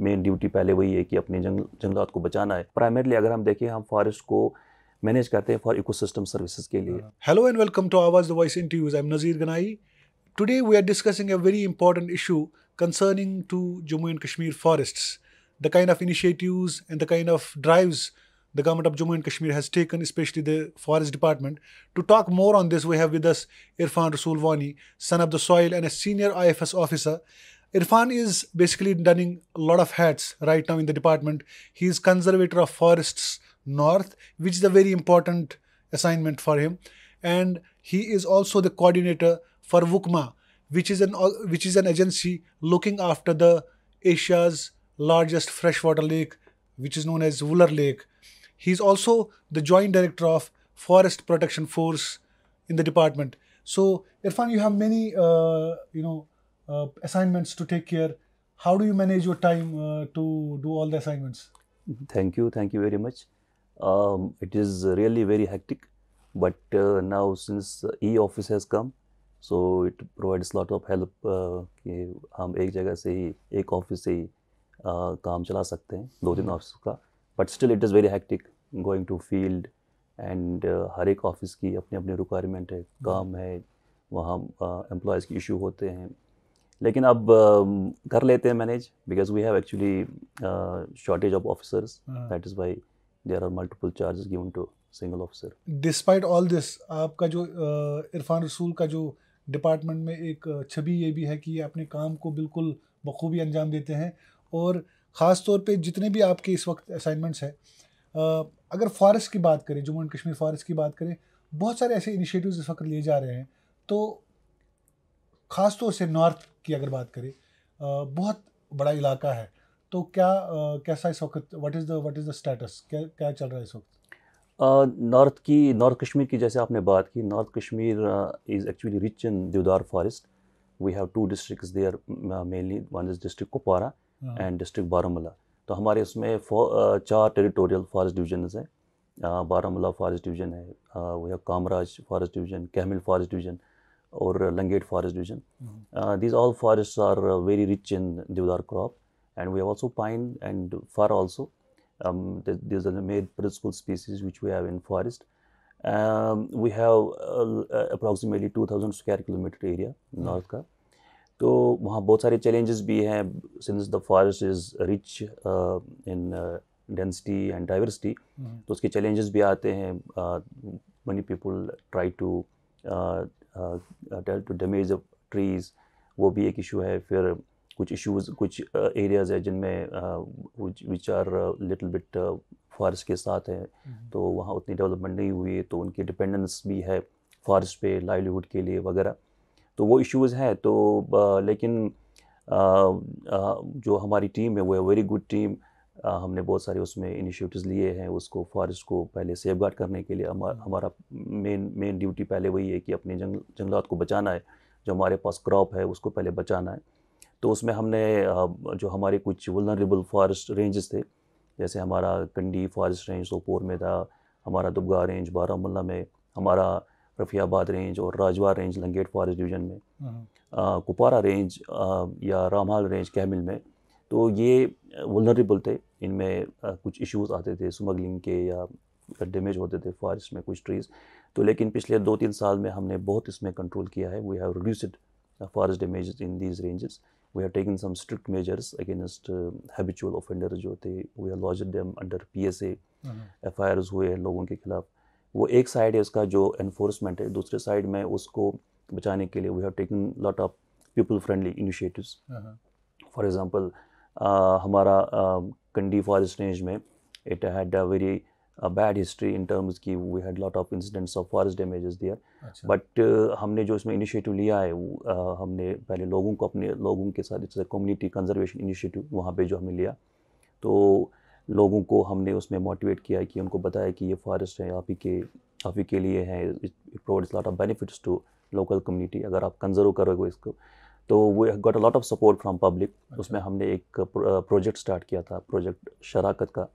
Main duty पहले वही है कि अपने जंगलात को बचाना है। प्राइमरली अगर हम देखें, हम फॉरेस्ट को मैनेज करते हैं फॉर इकोसिस्टम सर्विसेज के लिए। Hello and welcome to Awaz the Voice Interviews. I'm Nazir Ganai. Today we are discussing a very important issue concerning to Jammu and Kashmir forests, the kind of initiatives and the kind of drives the government of Jammu and Kashmir has taken, especially the forest department. To talk more on this, we have with us Irfan Rasoolwani, son of the soil and a senior IFS officer. Irfan is basically running a lot of hats right now in the department. He is conservator of forests north, which is a very important assignment for him, and he is also the coordinator for WUCMA, which is an agency looking after the Asia's largest freshwater lake, which is known as Wular Lake. He is also the joint director of Forest Protection Force in the department. So Irfan, you have many assignments to take care. How do you manage your time to do all the assignments? Thank you very much. It is really very hectic, but now since e-office has come, so it provides lot of help कि हम एक जगह से ही, एक office से ही काम चला सकते हैं, 2-3 ऑफिस का। But still it is very hectic going to field and हर एक ऑफिस की अपनी अपनी रिक्वायरमेंट है, काम है, वहाँ एम्प्लॉयज़ की इशू होते हैं। लेकिन अब कर लेते हैं manage, because we have actually shortage of officers, that is why there are multiple charges given to single officer. Despite all this, आपका जो इरफान रसूल का जो डिपार्टमेंट में एक छवि ये भी है कि ये अपने काम को बिल्कुल बखूबी अंजाम देते हैं, और ख़ास तौर पे जितने भी आपके इस वक्त असाइनमेंट्स हैं, अगर फॉरेस्ट की बात करें, जम्मू एंड कश्मीर फॉरेस्ट की बात करें, बहुत सारे ऐसे इनिशिएटिव्स इस वक्त लिए जा रहे हैं। तो ख़ास तौर से नॉर्थ की अगर बात करें, बहुत बड़ा इलाका है, तो कैसा इस वक्त, व्हाट इज़ द स्टेटस, क्या चल रहा है इस वक्त? नॉर्थ कश्मीर की जैसे आपने बात की, north Kashmir is actually rich in deodar forest. We have 2 districts there mainly, one is district Kupwara and district Baramulla. तो हमारे उसमें 4 टेरिटोरियल फॉरेस्ट डिवीजन्स हैं। बारामूला फॉरेस्ट डिवीजन है, we have Kamraj forest division, Kehmil forest division और Langate forest division. These all forests are very rich in deodar crop, and we have also pine and fir also. These are the main principal species which we have in forest. We have approximately 2000 square kilometer area north का। तो वहाँ बहुत सारे challenges भी हैं, since the forest is rich in density and diversity, तो उसके challenges भी आते हैं। Many people try to damage the trees, वो भी एक इशू है। फिर कुछ इश्यूज, कुछ एरियाज़ है जिनमें which are little bit forest के साथ है, तो वहाँ उतनी डेवलपमेंट नहीं हुई है, तो उनकी डिपेंडेंस भी है फॉरेस्ट पे लाइवलीहुड के लिए वगैरह, तो वो इश्यूज़ हैं। तो लेकिन जो हमारी टीम है वो है वेरी गुड टीम। हमने बहुत सारे उसमें इनिशिएटिव्स लिए हैं, उसको फॉरेस्ट को पहले सेफगार्ड करने के लिए। हमारा मेन ड्यूटी पहले वही है कि अपने जंगलात को बचाना है, जो हमारे पास क्रॉप है उसको पहले बचाना है। तो उसमें हमने जो हमारे कुछ वल्नरेबल फॉरेस्ट रेंजेस थे, जैसे हमारा कंडी फॉरेस्ट रेंज सोपोर में था, हमारा दुबगा रेंज बारामूला में, हमारा रफ़ियाबाद रेंज और राजवार रेंज लंगेट फॉरेस्ट डिवीज़न में, कुपवारा रेंज या रामहाल रेंज कैमिल में। तो ये वल्नरेबल थे, इनमें कुछ इश्यूज़ आते थे स्मगलिंग के या डैमेज होते थे फॉरेस्ट में कुछ ट्रीज़। तो लेकिन पिछले 2-3 साल में हमने बहुत इसमें कंट्रोल किया है। We have reduced forest damage in these ranges. We have taken some strict measures against habitual offenders जो थे, we have lodged them under PSA। FIRs हुए हैं लोगों के खिलाफ। वो एक साइड है उसका जो एनफोर्समेंट है, दूसरे साइड में उसको बचाने के लिए we have taken lot of people friendly initiatives. For example हमारा कंडी फॉरेस्ट रेंज में it had a very bad history in terms की we had lot of incidents of forest damages there. But हमने जो इसमें इनिशिएटिव लिया है, हमने पहले लोगों को, अपने लोगों के साथ, इट्स कम्युनिटी कंजर्वेशन इनिशिएटिव वहाँ पे जो हमने लिया, तो लोगों को हमने उसमें मोटिवेट किया कि उनको बताया कि ये फॉरेस्ट है आप ही के लिए है, it provides lot of benefits to local community अगर आप कंजर्व करोगे इसको। तो we got a lot of support from public. उसमें हमने एक प्रोजेक्ट स्टार्ट किया था, प्रोजेक्ट शराकत का।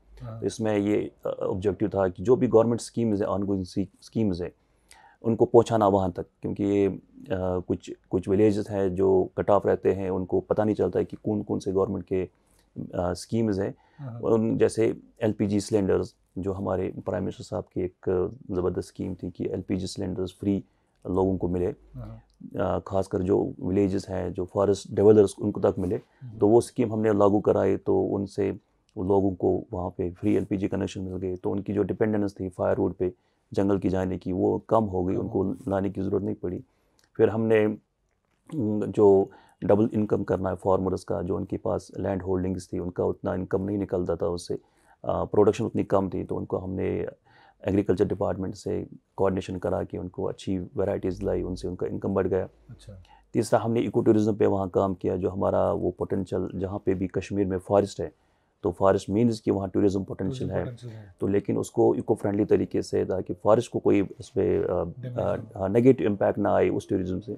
इसमें ये ऑब्जेक्टिव था कि जो भी गवर्नमेंट स्कीम्स है, ऑनगोइंग स्कीम्स है, उनको पहुंचाना वहाँ तक, क्योंकि ये कुछ विलेजेस हैं जो कट ऑफ रहते हैं, उनको पता नहीं चलता है कि कौन कौन से गवर्नमेंट के स्कीम्स हैं, उन जैसे एलपीजी सिलेंडर्स, जो हमारे प्राइम मिनिस्टर साहब की एक ज़बरदस्त स्कीम थी कि एलपीजी सिलेंडर्स फ्री लोगों को मिले, खासकर जो विलेजेस हैं, जो फॉरेस्ट डेवलपर्स, उनको तक मिले। तो वो स्कीम हमने लागू कराई, तो उनसे लोगों को वहाँ पे फ्री एलपीजी कनेक्शन मिल गए, तो उनकी जो डिपेंडेंस थी फायरवुड पे, जंगल की जाने की, वो कम हो गई, उनको लाने की ज़रूरत नहीं पड़ी। फिर हमने जो डबल इनकम करना है फार्मर्स का, जो उनके पास लैंड होल्डिंग्स थी, उनका उतना इनकम नहीं निकलता था, उससे प्रोडक्शन उतनी कम थी, तो उनको हमने एग्रीकल्चर डिपार्टमेंट से कोऑर्डिनेशन करा कि उनको अच्छी वैरायटीज़ लाई, उनसे उनका इनकम बढ़ गया। अच्छा। तीसरा, हमने इको टूरिज़्म पे वहाँ काम किया, जो हमारा वो पोटेंशियल, जहाँ पे भी कश्मीर में फॉरेस्ट है, तो फॉरेस्ट मीन्स कि वहाँ टूरिज़्म पोटेंशियल है, तो लेकिन उसको इको फ्रेंडली तरीके से, ताकि फॉरेस्ट को कोई उस पर नेगेटिव इम्पैक्ट ना आए उस टूरिज़्म से,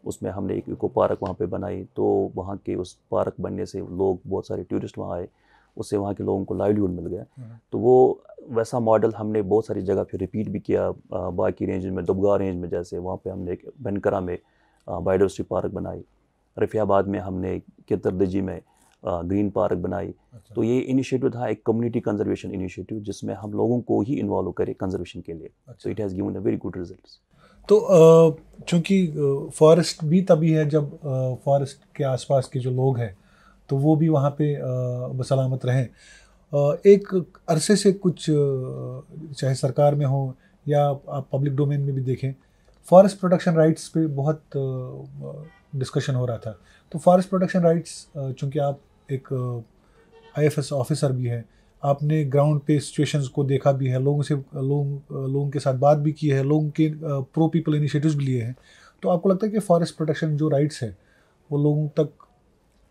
उसमें हमने एक इको पार्क वहाँ पे बनाई। तो वहाँ के उस पार्क बनने से लोग, बहुत सारे टूरिस्ट वहाँ आए, उससे वहाँ के लोगों को लाइवलीहुड मिल गया। तो वो वैसा मॉडल हमने बहुत सारी जगह फिर रिपीट भी किया, बाकी रेंज में, दुबगा रेंज में, जैसे वहाँ पे हमने एक बनकरा में बायोडाइवर्सिटी पार्क बनाई, रफियाबाद में हमने किरतरदजी में ग्रीन पार्क बनाई। तो ये इनिशिएटिव था एक कम्युनिटी कंजर्वेशन इनिशिएटिव, जिसमें हम लोगों को ही इन्वॉल्व करें कंजर्वेशन के लिए। तो it has given a very good results. तो चूँकि फॉरेस्ट भी तभी है जब फॉरेस्ट के आसपास के जो लोग हैं तो वो भी वहाँ पे बसलामत रहें। एक अरसे से कुछ चाहे सरकार में हो या आप पब्लिक डोमेन में भी देखें, फॉरेस्ट प्रोटेक्शन राइट्स पे बहुत डिस्कशन हो रहा था। तो फॉरेस्ट प्रोटेक्शन राइट्स, चूँकि आप एक आईएफएस ऑफिसर भी हैं, आपने ग्राउंड पे सिचुएशंस को देखा भी है, लोगों के साथ बात भी की है, लोगों के प्रो पीपल इनिशिएटिव्स भी लिए हैं। तो आपको लगता है कि फॉरेस्ट प्रोटेक्शन जो राइट्स है वो लोगों तक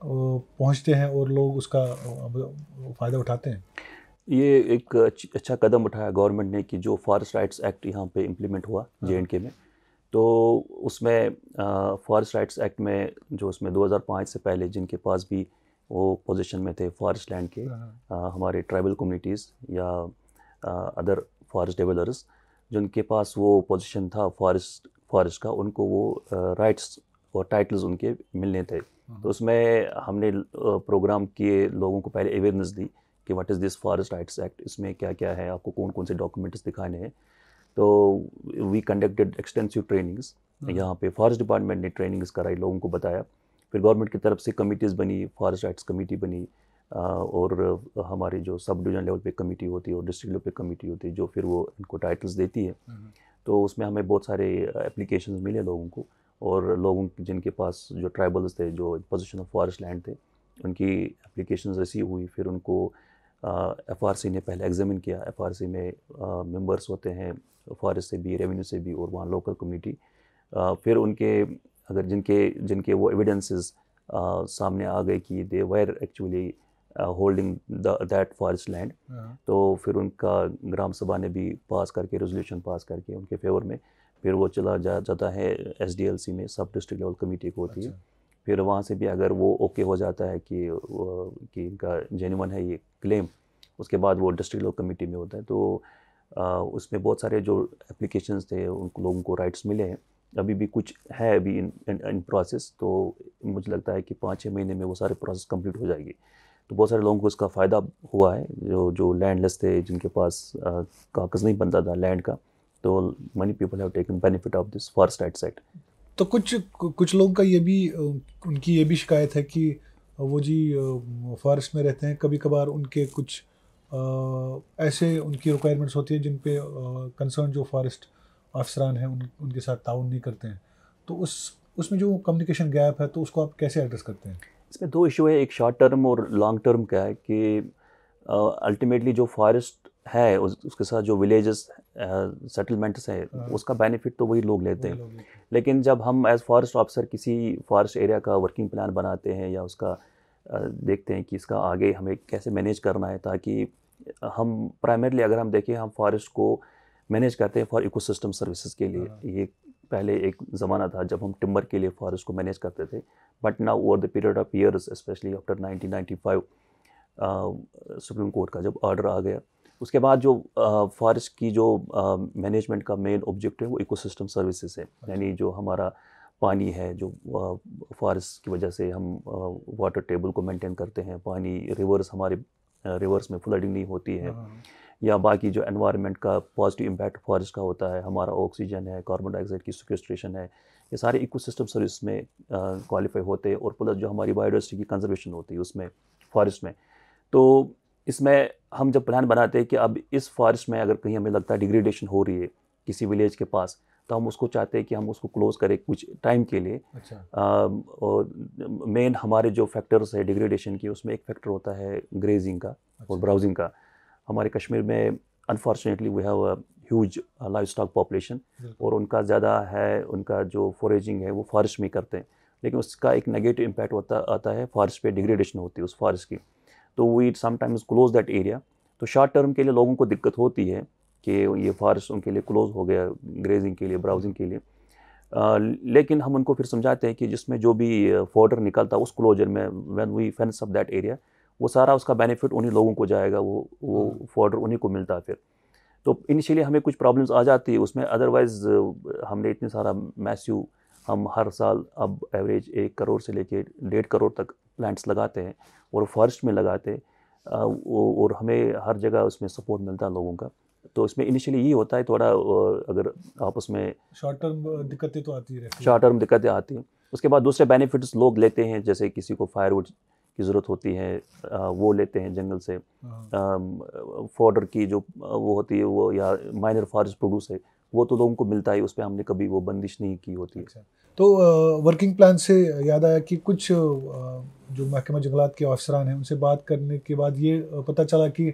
पहुंचते हैं और लोग उसका फ़ायदा उठाते हैं? ये एक अच्छा कदम उठाया गवर्नमेंट ने कि जो फॉरेस्ट राइट्स एक्ट यहाँ पे इम्प्लीमेंट हुआ JNK में। तो उसमें फॉरेस्ट राइट्स एक्ट में, जो उसमें 2005 से पहले जिनके पास भी वो पोजीशन में थे फॉरेस्ट लैंड के, हमारे ट्राइबल कम्युनिटीज़ या अदर फॉरेस्ट डेवलपर्स, जिनके पास वो पोजीशन था फॉरेस्ट का, उनको वो राइट्स और टाइटल्स उनके मिलने थे। तो उसमें हमने प्रोग्राम किए, लोगों को पहले अवेयरनेस दी कि what is this forest rights act, इसमें क्या क्या है, आपको कौन कौन से डॉक्यूमेंट्स दिखाने हैं। तो वी कंडक्टेड एक्सटेंसिव ट्रेनिंग्स, यहाँ पे फॉरेस्ट डिपार्टमेंट ने ट्रेनिंग्स कराई, लोगों को बताया। फिर गवर्नमेंट की तरफ से कमिटीज़ बनी, फॉरेस्ट राइट्स कमेटी बनी, और हमारी जो सब डिवीजन लेवल पे कमेटी होती है और डिस्ट्रिक्ट लेवल पे कमेटी होती है, जो फिर वो इनको टाइटल्स देती है। तो उसमें हमें बहुत सारे एप्लीकेशंस मिले लोगों को, और लोगों जिनके पास जो ट्राइबल्स थे, जो पोजीशन ऑफ फॉरेस्ट लैंड थे, उनकी एप्लीकेशंस रिसीव हुई। फिर उनको FRC ने पहले एग्जामिन किया। FRC में मेंबर्स होते हैं फॉरेस्ट से भी, रेवेन्यू से भी, और वहाँ लोकल कम्युनिटी। फिर उनके अगर जिनके वो एविडेंसेस सामने आ गए कि they were actually holding that forest land, तो फिर उनका ग्राम सभा ने भी पास करके, रेजोल्यूशन पास करके उनके फेवर में, फिर वो चला जाता है SDLC में, सब डिस्ट्रिक्ट लेवल कमेटी को होती है। फिर वहाँ से भी अगर वो ओके हो जाता है कि इनका जेन्युइन है ये क्लेम, उसके बाद वो डिस्ट्रिक्ट लेवल कमेटी में होता है। तो उसमें बहुत सारे जो एप्लीकेशंस थे, उन लोगों को राइट्स मिले हैं। अभी भी कुछ है अभी इन प्रोसेस, तो मुझे लगता है कि 5-6 महीने में वो सारे प्रोसेस कंप्लीट हो जाएगी। तो बहुत सारे लोगों को इसका फ़ायदा हुआ है, जो लैंडलेस थे, जिनके पास कागज़ नहीं बनता था लैंड का। तो money people have taken benefit of this forest rights act. तो कुछ लोगों का ये भी, उनकी ये भी शिकायत है कि वो जी फॉरेस्ट में रहते हैं, कभी कभार उनके कुछ ऐसे उनकी रिक्वायरमेंट्स होती है जिन पे कंसर्न जो फॉरेस्ट अफसरान हैं उनके साथ ताउन नहीं करते हैं। तो उसमें जो कम्युनिकेशन गैप है, तो उसको आप कैसे एड्रेस करते हैं? इसमें 2 इशू है, एक शॉर्ट टर्म और लॉन्ग टर्म का है कि अल्टीमेटली जो फॉरेस्ट है उसके साथ जो विलेजेस सेटलमेंट्स हैं, उसका बेनिफिट तो वही लोग लेते हैं। लेकिन जब हम एज फॉरेस्ट ऑफिसर किसी फॉरेस्ट एरिया का वर्किंग प्लान बनाते हैं, या उसका देखते हैं कि इसका आगे हमें कैसे मैनेज करना है, ताकि हम प्राइमरीली अगर हम देखें, हम फॉरेस्ट को मैनेज करते हैं फॉर इकोसिस्टम सर्विसेज के लिए। ये पहले एक ज़माना था जब हम टिम्बर के लिए फॉरेस्ट को मैनेज करते थे, but now over the period of years, specially after 1995 supreme court का जब ऑर्डर आ गया, उसके बाद जो फॉरेस्ट की जो मैनेजमेंट का मेन ऑब्जेक्टिव है वो इकोसिस्टम सर्विसेज है। यानी जो हमारा पानी है जो फॉरेस्ट की वजह से हम वाटर टेबल को मेंटेन करते हैं, पानी रिवर्स हमारे रिवर्स में फ्लडिंग नहीं होती है, या बाकी जो एनवायरनमेंट का पॉजिटिव इम्पैक्ट फॉरेस्ट का होता है, हमारा ऑक्सीजन है, कार्बन डाइऑक्साइड की सिक्वेस्ट्रेशन है, ये सारे इकोसिस्टम सर्विस में क्वालिफाई होते हैं, और प्लस जो हमारी बायोडाइवर्सिटी की कंजर्वेशन होती है उसमें फॉरेस्ट में। तो इसमें हम जब प्लान बनाते हैं कि अब इस फॉरेस्ट में अगर कहीं हमें लगता है डिग्रेडेशन हो रही है किसी विलेज के पास, तो हम उसको चाहते हैं कि हम उसको क्लोज़ करें कुछ टाइम के लिए। और मेन हमारे जो फैक्टर्स है डिग्रेडेशन की, उसमें एक फैक्टर होता है ग्रेजिंग का और ब्राउजिंग का। हमारे कश्मीर में unfortunately we have a huge livestock population, और उनका ज़्यादा है, उनका जो फॉरेजिंग है वो फॉरेस्ट में करते हैं, लेकिन उसका एक नेगेटिव इम्पैक्ट आता है फॉरेस्ट पे, डिग्रेडेशन होती है उस फॉरेस्ट की। तो we sometimes close that area. तो शॉर्ट टर्म के लिए लोगों को दिक्कत होती है कि ये फॉरेस्ट उनके लिए क्लोज हो गया ग्रेजिंग के लिए, ब्राउजिंग के लिए। लेकिन हम उनको फिर समझाते हैं कि जिसमें जो भी फॉडर निकलता है उस क्लोजर में, when we fence up that area, वो सारा उसका बेनिफिट उन्हीं लोगों को जाएगा, वो फॉडर उन्हीं को मिलता है फिर। तो इनिशियली हमें कुछ प्रॉब्लम्स आ जाती है उसमें, अदरवाइज हमने इतनी सारा मैस्यू, हम हर साल अब एवरेज 1 करोड़ से लेके 1.5 करोड़ तक प्लांट्स लगाते हैं, और फॉरेस्ट में लगाते हैं, और हमें हर जगह उसमें सपोर्ट मिलता है लोगों का। तो इसमें इनिशियली ये होता है थोड़ा, अगर आप उसमें शॉर्ट टर्म दिक्कतें तो आती रहती हैं, शॉर्ट टर्म दिक्कतें आती हैं। उसके बाद दूसरे बेनिफिट्स लोग लेते हैं, जैसे किसी को फायरवुड की ज़रूरत होती है, वो लेते हैं जंगल से, फॉडर की जो वो होती है वो, या माइनर फॉरेस्ट प्रोड्यूस है, वो तो लोगों को मिलता है, उस पर हमने कभी वो बंदिश नहीं की होती है। अच्छा। तो वर्किंग प्लान से याद आया कि कुछ जो महकमा जंगलात के अफसरान हैं उनसे बात करने के बाद ये पता चला कि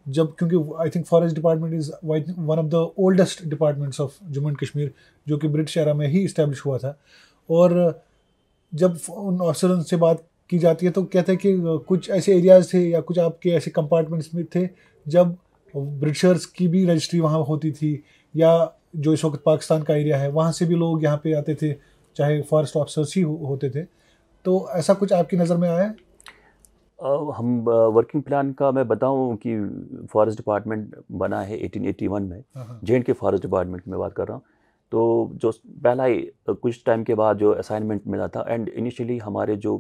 जब, क्योंकि I think Forrest department is one of the oldest departments of Jammu and Kashmir, जो कि ब्रिटिश एरा में ही इस्टेब्लिश हुआ था, और जब उन अफसरों से बात की जाती है तो कहते हैं कि कुछ ऐसे एरियाज़ थे या कुछ आपके ऐसे कंपार्टमेंट्स में थे जब ब्रिटिशर्स की भी रजिस्ट्री वहाँ होती थी, या जो इस वक्त पाकिस्तान का एरिया है वहाँ से भी लोग यहाँ पे आते थे, चाहे फॉरेस्ट ऑफिसर्स ही होते थे। तो ऐसा कुछ आपकी नज़र में आया है? हम वर्किंग प्लान का मैं बताऊं कि फॉरेस्ट डिपार्टमेंट बना है 1881 में, जे.एंड.के फॉरेस्ट डिपार्टमेंट में बात कर रहा हूँ। तो जो पहला ही कुछ टाइम के बाद जो असाइनमेंट मिला था, एंड इनिशियली हमारे जो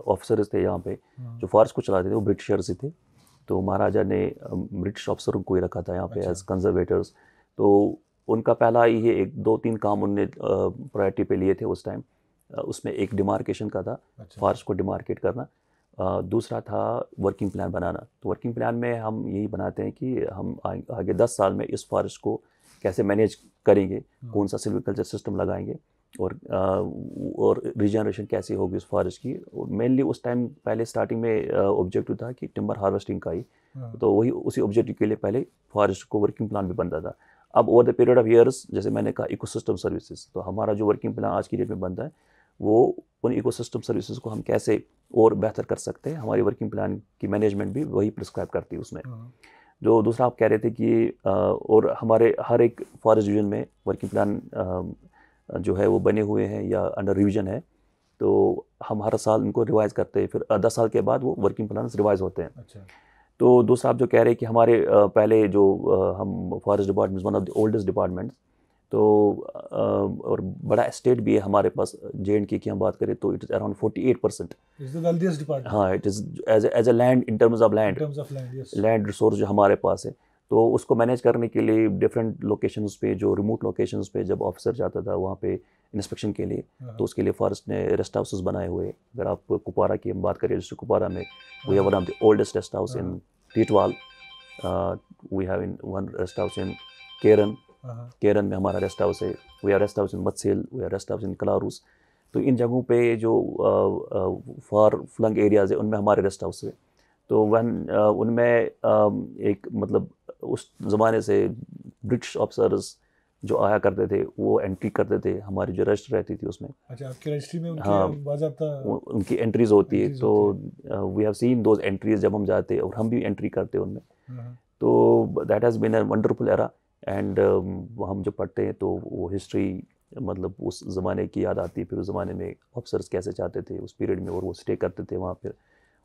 ऑफिसर्स थे यहाँ पे, जो फॉरेस्ट को चलाते थे, वो ब्रिटिशर्स ही थे। तो महाराजा ने ब्रिटिश ऑफिसरों को ही रखा था यहाँ पे एज कंजर्वेटर्स। तो उनका पहला ही ये 1-2-3 काम उनने प्रायोरिटी पे लिए थे उस टाइम। उसमें एक डिमार्केशन का था, फॉरेस्ट को डिमार्केट करना। दूसरा था वर्किंग प्लान बनाना। तो वर्किंग प्लान में हम यही बनाते हैं कि हम आगे 10 साल में इस फॉरेस्ट को कैसे मैनेज करेंगे, कौन सा सिल्वीकल्चर सिस्टम लगाएंगे, और रीजनरेशन कैसी होगी उस फॉरेस्ट की। मेनली उस टाइम पहले स्टार्टिंग में ऑब्जेक्टिव था कि टिम्बर हार्वेस्टिंग का ही, तो वही उसी ऑब्जेक्टिव के लिए पहले फॉरेस्ट को वर्किंग प्लान भी बनता था। अब over the period of years, जैसे मैंने कहा इकोसिस्टम सर्विसेज, तो हमारा जो वर्किंग प्लान आज की डेट में बनता है वो उन इकोसिस्टम सर्विसेज को हम कैसे और बेहतर कर सकते हैं, हमारी वर्किंग प्लान की मैनेजमेंट भी वही प्रिस्क्राइब करती है उसमें। जो दूसरा आप कह रहे थे कि और हमारे हर एक फॉरेस्ट डिवीजन में वर्किंग प्लान जो है वो बने हुए हैं या अंडर रिवीजन है, तो हम हर साल इनको रिवाइज़ करते हैं, फिर 10 साल के बाद वो वर्किंग प्लान रिवाइज़ होते हैं। अच्छा। तो दूसरा आप जो कह रहे हैं कि हमारे पहले जो हम forest department one of the oldest departments, तो और बड़ा एस्टेट भी है हमारे पास जे.एंड.के की हम बात करें तो इट इज़ अराउंड 48%। हाँ, it is as a land, in terms of land, land resource जो हमारे पास है। तो उसको मैनेज करने के लिए डिफरेंट लोकेशंस पे, जो रिमोट लोकेशंस पे जब ऑफिसर जाता था वहाँ पे इंस्पेक्शन के लिए, तो उसके लिए फॉरेस्ट ने रेस्ट हाउसेस बनाए हुए। अगर आप कुपवारा की हम बात करें, डिस्ट्रिक्ट कुपवारा में we have one of the oldest rest house in Tithwal, we have in one rest house in Keran, Keran में हमारा रेस्ट हाउस है, we have rest house in Matsel, we have rest house in Kalaroos. तो इन जगहों पे जो फार फ्लंग एरियाज़ है उनमें हमारे रेस्ट हाउस है। तो उनमें एक मतलब उस ज़माने से ब्रिटिश ऑफिसर्स जो आया करते थे वो एंट्री करते थे, हमारी जो रजिस्टर रहती थी उसमें। अच्छा, आपके रजिस्ट्री में उनकी हाँ, उनकी एंट्रीज़ होती है। तो we have seen those entries जब हम जाते और हम भी एंट्री करते उनमें। तो that has been a wonderful era. And हम जो पढ़ते हैं तो वो हिस्ट्री मतलब उस ज़माने की याद आती है, फिर उस ज़माने में ऑफिसर्स कैसे चाहते थे उस पीरियड में, और वो स्टे करते थे वहाँ पर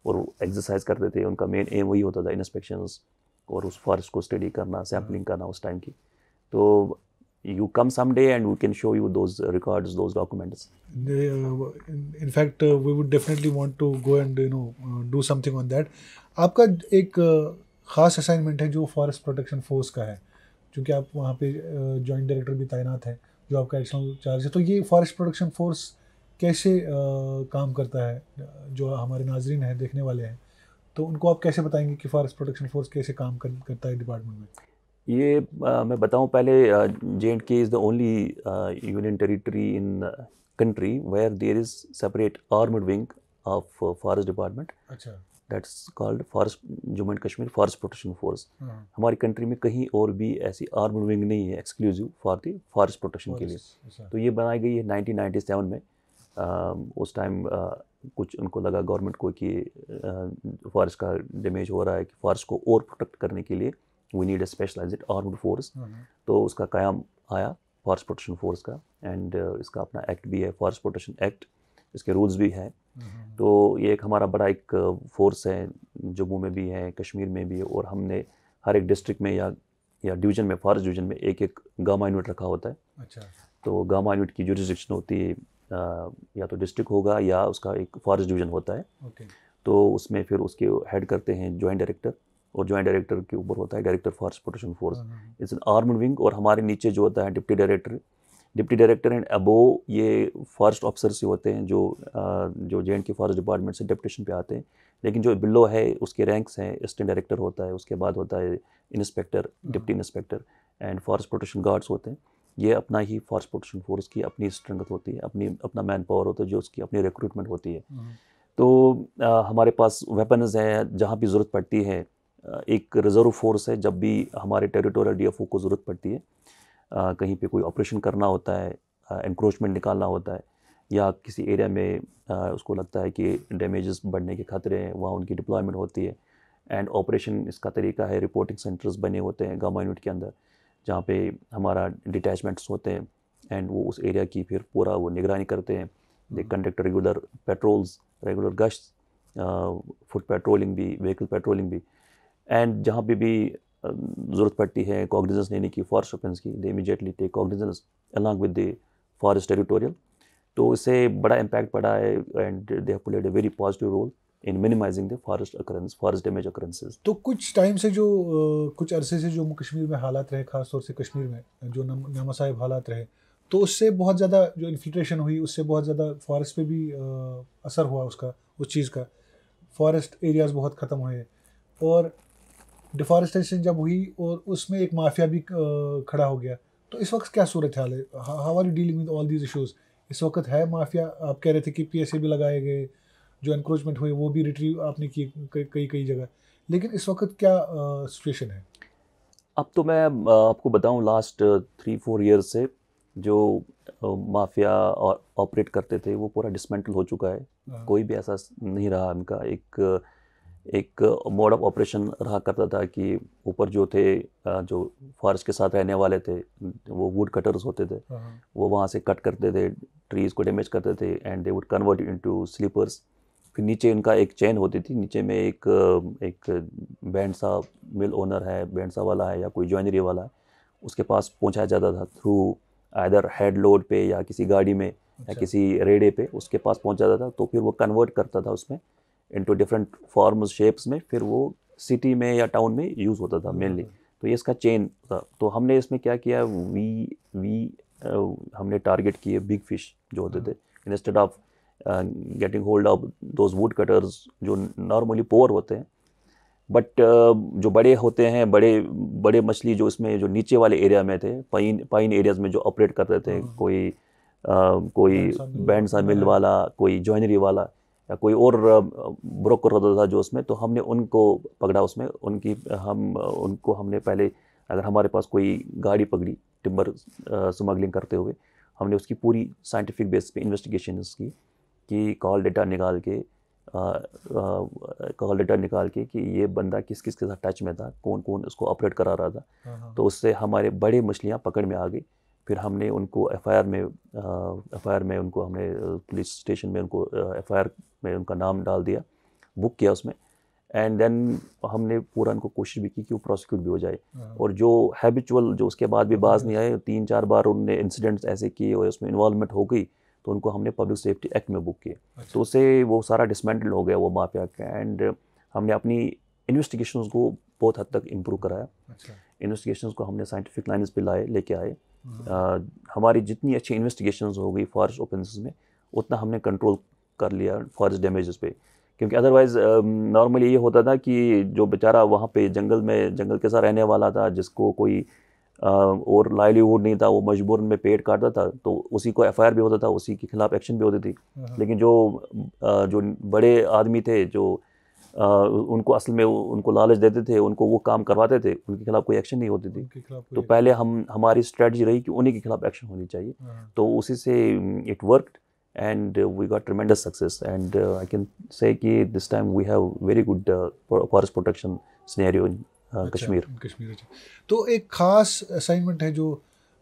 और एक्सरसाइज करते थे। उनका मेन एम वही होता था, इंस्पेक्शंस और उस फॉरेस्ट को स्टडी करना, सैम्पलिंग करना उस टाइम की। तो you come someday and we can show you those records, those documents. In fact, we would definitely want to go and do something on that. आपका एक ख़ास असाइनमेंट है जो फॉरेस्ट प्रोटेक्शन फोर्स का है, क्योंकि आप वहाँ पे जॉइंट डायरेक्टर भी तैनात हैं जो आपका एडिशनल चार्ज है। तो ये फॉरेस्ट प्रोटेक्शन फोर्स कैसे काम करता है, जो हमारे नाजरीन हैं, देखने वाले हैं, तो उनको आप कैसे बताएंगे कि फॉरेस्ट प्रोटेक्शन फोर्स कैसे काम करता है डिपार्टमेंट में? ये मैं बताऊं पहले, J&K is the only union territory in the country where there is separate armed wing of forest department. अच्छा, That's called Forest Jammu and Kashmir Forest Protection Force. हमारी कंट्री में कहीं और भी ऐसी आर्म्ड विंग नहीं है exclusive for the forest protection के लिए। अच्छा, तो ये बनाई गई है 1997 में। उस टाइम कुछ उनको लगा गवर्नमेंट को कि फॉरेस्ट का डैमेज हो रहा है, कि फॉरेस्ट को और प्रोटेक्ट करने के लिए we need a specialised armed force. तो उसका क़याम आया फॉरेस्ट प्रोटेक्शन फोर्स का, एंड इसका अपना एक्ट भी है, फॉरेस्ट प्रोटेक्शन एक्ट, इसके रूल्स भी हैं। तो ये एक हमारा बड़ा एक फोर्स है, जम्मू में भी है, कश्मीर में भी है, और हमने हर एक डिस्ट्रिक्ट में या डिवीज़न में, फॉरेस्ट डिवीज़न में एक एक गामा यूनिट रखा होता है। अच्छा, तो गामा यूनिट की जुरिसडिक्शन होती है, या तो डिस्ट्रिक्ट होगा या उसका एक फॉरेस्ट डिवीज़न होता है। ओके, तो उसमें फिर उसके हेड करते हैं जॉइंट डायरेक्टर, और जॉइंट डायरेक्टर के ऊपर होता है director forest protection force. It's an armed wing. और हमारे नीचे जो होता है डिप्टी डायरेक्टर एंड अबो, ये फॉरेस्ट ऑफिसर से होते हैं जो J&K फॉरेस्ट डिपार्टमेंट से डेप्यूटेशन पे आते हैं। लेकिन जो बिलो है उसके रैंक्स हैं, असिस्टेंट डायरेक्टर होता है, उसके बाद होता है inspector, deputy inspector, and forest protection guards होते हैं। ये अपना ही फॉरेस्ट प्रोटेक्शन फोर्स की अपनी स्ट्रेंथ होती है, अपना मैन पावर होता है, जो उसकी अपनी रिक्रूटमेंट होती है। तो हमारे पास वेपन्स हैं जहाँ भी ज़रूरत पड़ती है। एक रिज़र्व फोर्स है, जब भी हमारे टेरिटोरियल DFO को ज़रूरत पड़ती है, कहीं पे कोई ऑपरेशन करना होता है, एनक्रोचमेंट निकालना होता है, या किसी एरिया में उसको लगता है कि डैमेजेस बढ़ने के खतरे हैं, वहाँ उनकी डिप्लॉयमेंट होती है। एंड ऑपरेशन इसका तरीका है, रिपोर्टिंग सेंटर्स बने होते हैं गामा यूनिट के अंदर, जहाँ पे हमारा डिटैचमेंट्स होते हैं, एंड वो उस एरिया की फिर पूरा वो निगरानी करते हैं। They conduct regular patrols, regular गश्त, फुट पेट्रोलिंग भी, व्हीकल पेट्रोलिंग भी। एंड जहाँ पे भी ज़रूरत पड़ती है कॉग्निजेंस लेने की फॉरेस्ट ऑफेंस की, they immediately take cognizance along with the forest territorial. तो इससे बड़ा इम्पैक्ट पड़ा है, and they have played a very positive role in minimizing the forest damage occurrences. तो कुछ टाइम से कुछ अरसे से जम्मू कश्मीर में हालात रहे, ख़ासतौर से कश्मीर में जो नामासाहिब हालात रहे, तो उससे बहुत ज़्यादा जो इन्फिल्ट्रेशन हुई, उससे बहुत ज़्यादा फॉरेस्ट पे भी असर हुआ उसका, उस चीज़ का। फॉरेस्ट एरियाज़ बहुत ख़त्म हुए, और डिफॉरेस्टेशन जब हुई और उसमें एक माफिया भी खड़ा हो गया। तो इस वक्त क्या सूरत हाल है? How are you dealing with all these issues? इस वक्त है माफिया? आप कह रहे थे कि PSA भी लगाए गए, जो एनक्रोचमेंट हुए वो भी रिट्रीव आपने की कई जगह, लेकिन इस वक्त क्या सिचुएशन है? अब तो मैं आपको बताऊं, लास्ट 3-4 ईयर्स से जो माफिया ऑपरेट करते थे वो पूरा डिसमेंटल हो चुका है। कोई भी ऐसा नहीं रहा उनका। एक मोड ऑफ ऑपरेशन रहा करता था कि ऊपर जो थे, जो फॉरेस्ट के साथ रहने वाले थे, वो वुड कटर्स होते थे, वो वहाँ से कट करते थे, ट्रीज़ को डैमेज करते थे, and they would convert into sleepers. फिर नीचे उनका एक चेन होती थी, नीचे में एक बैंड सा मिल ओनर है, बैंड सा वाला है, या कोई ज्वेलरी वाला है, उसके पास पहुँचाया जाता था थ्रू आइदर हेड लोड पे, या किसी गाड़ी में, या किसी रेडे पे उसके पास पहुँच जाता था। तो फिर वो कन्वर्ट करता था उसमें इनटू डिफरेंट फॉर्म्स, शेप्स में, फिर वो सिटी में या टाउन में यूज़ होता था मेनली। तो ये इसका चेन था। तो हमने इसमें क्या किया, हमने टारगेट किए बिग फिश जो होते थे, instead of getting hold of those would cutters जो नॉर्मली पोअर होते हैं, बट जो बड़े होते हैं, बड़े मछली जो इसमें जो नीचे वाले एरिया में थे, पाइन एरियाज़ में जो ऑपरेट करते थे, कोई बैंड सा मिल वाला, कोई ज्वेलरी वाला, या कोई और ब्रोकर होता था जो उसमें, तो हमने उनको पकड़ा उसमें। उनको हमने पहले, अगर हमारे पास कोई गाड़ी पकड़ी टिम्बर स्मगलिंग करते हुए, हमने उसकी पूरी साइंटिफिक बेस पे इन्वेस्टिगेशन की, कि कॉल डेटा निकाल के कि ये बंदा किस किस के साथ टच में था, कौन कौन उसको ऑपरेट करा रहा था। तो उससे हमारे बड़े मछलियाँ पकड़ में आ गई। फिर हमने उनको FIR में उनको हमने पुलिस स्टेशन में उनको FIR में उनका नाम डाल दिया, बुक किया उसमें, एंड देन हमने पूरा उनको कोशिश भी की कि वो प्रोसिक्यूट भी हो जाए, और जो हैबिचुअल जो उसके बाद भी बाज नहीं आए, 3-4 बार उनने इंसिडेंट्स ऐसे किए और उसमें इन्वॉल्वमेंट हो गई, तो उनको हमने पब्लिक सेफ्टी एक्ट में बुक किया। तो उससे वो सारा डिसमेंटल हो गया वो माफिया का, एंड हमने अपनी इन्वेस्टिगेशंस को बहुत हद तक इम्प्रूव कराया। इन्वेस्टिगेशंस को हमने साइंटिफिक लाइन्स पे लेके आए। हमारी जितनी अच्छी इन्वेस्टिगेशंस हो गई फॉरेस्ट ऑफेंसेस में, उतना हमने कंट्रोल कर लिया फॉरेस्ट डैमेजेस पे, क्योंकि अदरवाइज नॉर्मली ये होता था कि जो बेचारा वहाँ पे जंगल में जंगल के साथ रहने वाला था, जिसको कोई और लाइवलीहुड नहीं था, वो मजबूरन में पेड़ काटता था, तो उसी को एफआईआर भी होता था, उसी के खिलाफ एक्शन भी होती थी। लेकिन जो बड़े आदमी थे, जो उनको असल में उनको लालच देते थे, उनको वो काम करवाते थे, उनके खिलाफ कोई एक्शन नहीं होती थी। तो पहले हमारी स्ट्रेटजी रही कि उन्हीं के खिलाफ एक्शन होनी चाहिए। तो उसी से it worked and we got tremendous success, and I can say कि this time we have very good forest protection scenario in Kashmir. तो एक खास असाइनमेंट है जो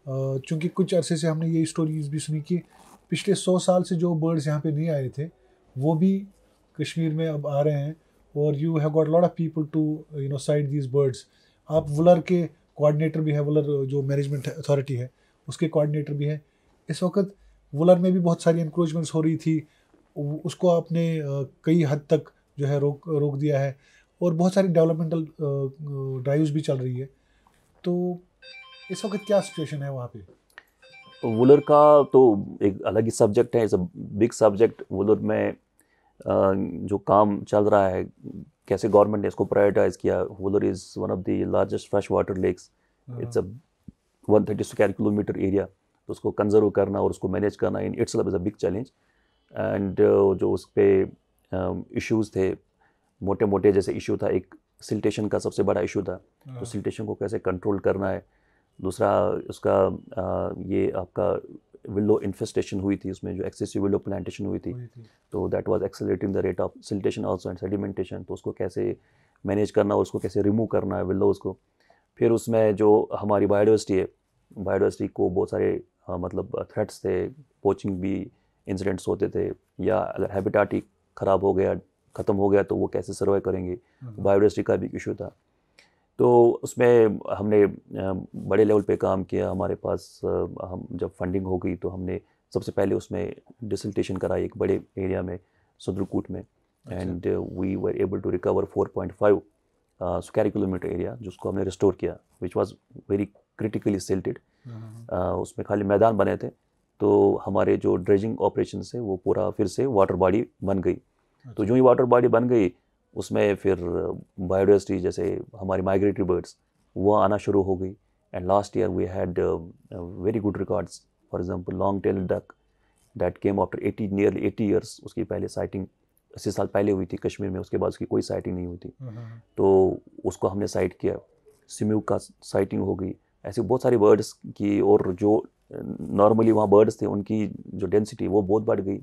चूँकि कुछ अरसे से हमने ये स्टोरीज भी सुनी कि पिछले 100 साल से जो बर्ड्स यहाँ पे नहीं आए थे वो भी कश्मीर में अब आ रहे हैं, और you have got lot of people to sight these birds. आप वुलर के कोऑर्डिनेटर भी है, वुलर जो मैनेजमेंट अथॉरिटी है उसके कोऑर्डिनेटर भी है। इस वक्त वुलर में भी बहुत सारी इंक्रोचमेंट्स हो रही थी, उसको आपने कई हद तक जो है रोक दिया है, और बहुत सारी डेवलपमेंटल ड्राइव्स भी चल रही है। तो इस वक्त क्या सिचुएशन है वहाँ पे? वुलर का तो एक अलग ही सब्जेक्ट है, it's a big subject. Wular में जो काम चल रहा है, कैसे गवर्नमेंट ने इसको प्रायोरिटाइज किया। Wular is one of the largest fresh water lakes, it's a 130 square kilometre area. तो उसको कंजर्व करना और उसको मैनेज करना in itself is a big challenge. And जो उस पर इश्यूज़ थे, मोटे मोटे जैसे इशू था, एक सिल्टेशन का सबसे बड़ा इशू था, तो सिल्टेशन को कैसे कंट्रोल करना है। दूसरा उसका ये आपका विलो इन्फेस्टेशन हुई थी, उसमें जो एक्सेसिव विलो प्लांटेशन हुई थी, तो that was accelerating the rate of siltation also and sedimentation. तो उसको कैसे मैनेज करना और उसको कैसे रिमूव करना है विलोज़ को। फिर उसमें जो हमारी बायोडाइवर्सिटी है, बायोडाइवर्सिटी को बहुत सारे मतलब थ्रेट्स थे, पोचिंग भी इंसिडेंट्स होते थे, या अगर हैबिटाट ही ख़राब हो गया, ख़त्म हो गया, तो वो कैसे सर्वाइव करेंगे। बायोडाइवर्सिटी का भी इशू था। तो उसमें हमने बड़े लेवल पे काम किया। हमारे पास हम जब फंडिंग हो गई तो हमने सबसे पहले उसमें डिसल्टेशन कराई एक बड़े एरिया में, सुद्रकूट में, and we were able to recover 4.5 square kilometre area, जिसको हमने रिस्टोर किया, which was very critically silted. उसमें खाली मैदान बने थे, तो हमारे जो ड्रेजिंग ऑपरेशन से वो पूरा फिर से वाटर बॉडी बन गई। तो जो ही वाटर बॉडी बन गई, उसमें फिर बायोडाइवर्सिटी जैसे हमारी माइग्रेटरी बर्ड्स वो आना शुरू हो गई। And last year we had very good records. For example long tail duck that came after nearly 80 years. उसकी पहले साइटिंग 80 साल पहले हुई थी कश्मीर में, उसके बाद उसकी कोई साइटिंग नहीं हुई थी, तो उसको हमने साइट किया। सिम्यू का साइटिंग हो गई। ऐसे बहुत सारी बर्ड्स की, और जो नॉर्मली वहाँ बर्ड्स थे उनकी जो डेंसिटी वो बहुत बढ़ गई।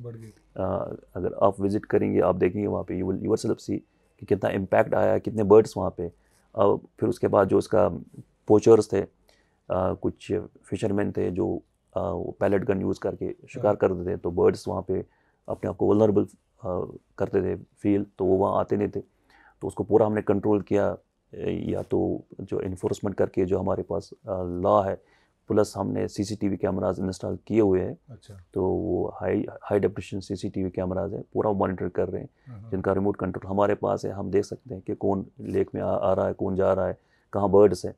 अगर आप विज़िट करेंगे, आप देखेंगे वहाँ पे, यू विल योरसेल्फ सी कि कितना इम्पैक्ट आया, कितने बर्ड्स वहाँ पे। फिर उसके बाद जो उसका पोचर्स थे, कुछ फिशरमैन थे जो पैलेट गन यूज़ करके शिकार करते थे, तो बर्ड्स वहाँ पे अपने आप को वल्नरेबल करते थे फील, तो वो वहाँ आते नहीं थे। तो उसको पूरा हमने कंट्रोल किया, या तो जो इन्फोर्समेंट करके जो हमारे पास लॉ है, प्लस हमने सीसीटीवी कैमराज इंस्टॉल किए हुए हैं। अच्छा। तो वो हाई डेफिनेशन सीसीटीवी कैमराज है, पूरा मॉनिटर कर रहे हैं, जिनका रिमोट कंट्रोल हमारे पास है। हम देख सकते हैं कि कौन लेक में आ रहा है, कौन जा रहा है, कहाँ बर्ड्स है।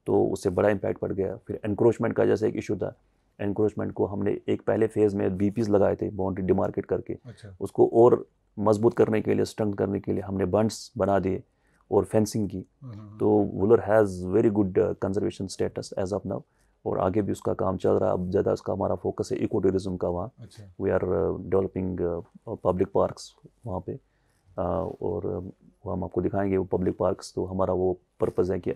तो उससे बड़ा इम्पैक्ट पड़ गया। फिर एनक्रोचमेंट का जैसे एक इशू था, एनक्रोचमेंट को हमने एक पहले फेज़ में बीपीज लगाए थे, बाउंड्री डिमार्केट करके। अच्छा। उसको और मजबूत करने के लिए, स्ट्रेंथ करने के लिए हमने बंड्स बना दिए और फेंसिंग की। तो Wular has very good conservation status as of now, और आगे भी उसका काम चल रहा है। अब ज़्यादा उसका हमारा फोकस है इको टूरिज्म का वहाँ। We are developing public parks वहाँ पे, और वो हम आपको दिखाएंगे वो पब्लिक पार्क्स। तो हमारा वो पर्पज़ है कि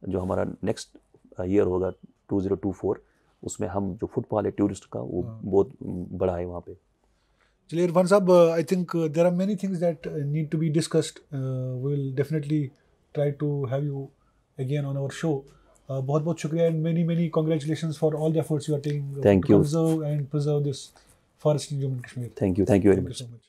जो हमारा नेक्स्ट ईयर होगा 2024, उसमें हम जो फुटफॉल है टूरिस्ट का वो बहुत बड़ा है वहाँ पे। चलिए Irfan sahab, I think there are many things that need to be discussed. We will definitely try to have you again on our show. बहुत बहुत शुक्रिया, and many congratulations for all the efforts you are taking to conserve and preserve this forest in Jammu and Kashmir. Thank you very much. So much.